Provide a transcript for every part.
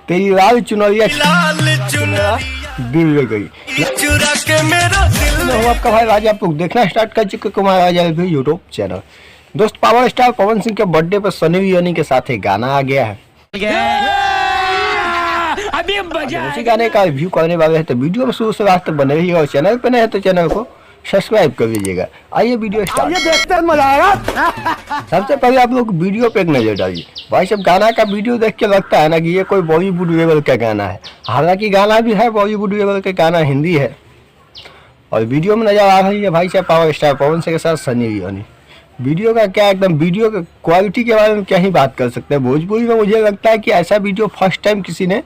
तेरी लाल चुनरिया दिल ले गई। मैं हूं आपका भाई राजा, आप लोग देखना स्टार्ट कर चुके कुमार राजा यूट्यूब चैनल। दोस्त, पावर स्टार पवन सिंह के बर्थडे पर सनी लियोनी के साथ एक गाना आ गया है। उसी गाने का रिव्यू करने वाले हैं, तो वीडियो में शुरू से लास्ट तक बने रहिएगा और चैनल पे नए हैं तो चैनल को सब्सक्राइब कर लीजिएगा। आइए वीडियो स्टार्ट, देखते हैं, मजा आएगा। सबसे पहले आप लोग वीडियो पे एक नजर डालिए। भाई सब गाना का वीडियो देख के लगता है ना कि ये कोई बॉलीवुड लेवल का गाना है। हालांकि गाना भी है बॉलीवुड लेवल का गाना, हिंदी है। और वीडियो में नजर आ रही है भाई साहब पावर स्टार पवन सिंह के साथ सनी लियोनी। वीडियो का क्या, एकदम वीडियो के क्वालिटी के बारे में क्या ही बात कर सकते हैं। भोजपुरी में मुझे लगता है कि ऐसा वीडियो फर्स्ट टाइम किसी ने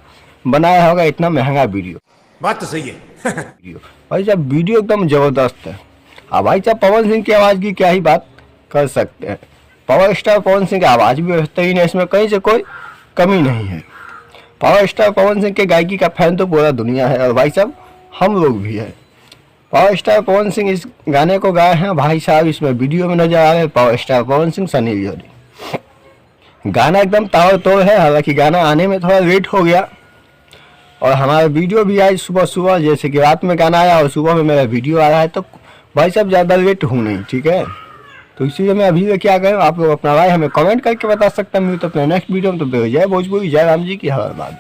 बनाया होगा, इतना महंगा वीडियो। बात तो सही है। वीडियो भाई साहब, वीडियो एकदम जबरदस्त है। अब भाई साहब पवन सिंह की आवाज़ की क्या ही बात कर सकते हैं। पावर स्टार पवन सिंह की आवाज़ भी बेहतरीन है, इसमें कहीं से कोई कमी नहीं है। पावर स्टार पवन सिंह के गायकी का फैन तो पूरा दुनिया है और भाई साहब हम लोग भी है। पावर स्टार पवन सिंह इस गाने को गाए हैं भाई साहब, इसमें वीडियो में नजर आ रहे हैं power star Pawan Singh Sunny Leone. गाना एकदम ताबड़तोड़ है। हालांकि गाना आने में थोड़ा लेट हो गया और हमारा वीडियो भी आई सुबह सुबह, जैसे कि रात में गाना आया और सुबह में मेरा वीडियो आ रहा है, तो भाई साहब ज़्यादा लेट हूँ नहीं, ठीक है। तो इसीलिए मैं अभी क्या करूँ, आप लोग अपना राय हमें कमेंट करके बता सकते हैं। मैं तो अपने नेक्स्ट वीडियो में तो जय भोजपुरी, जय राम जी की हर बात।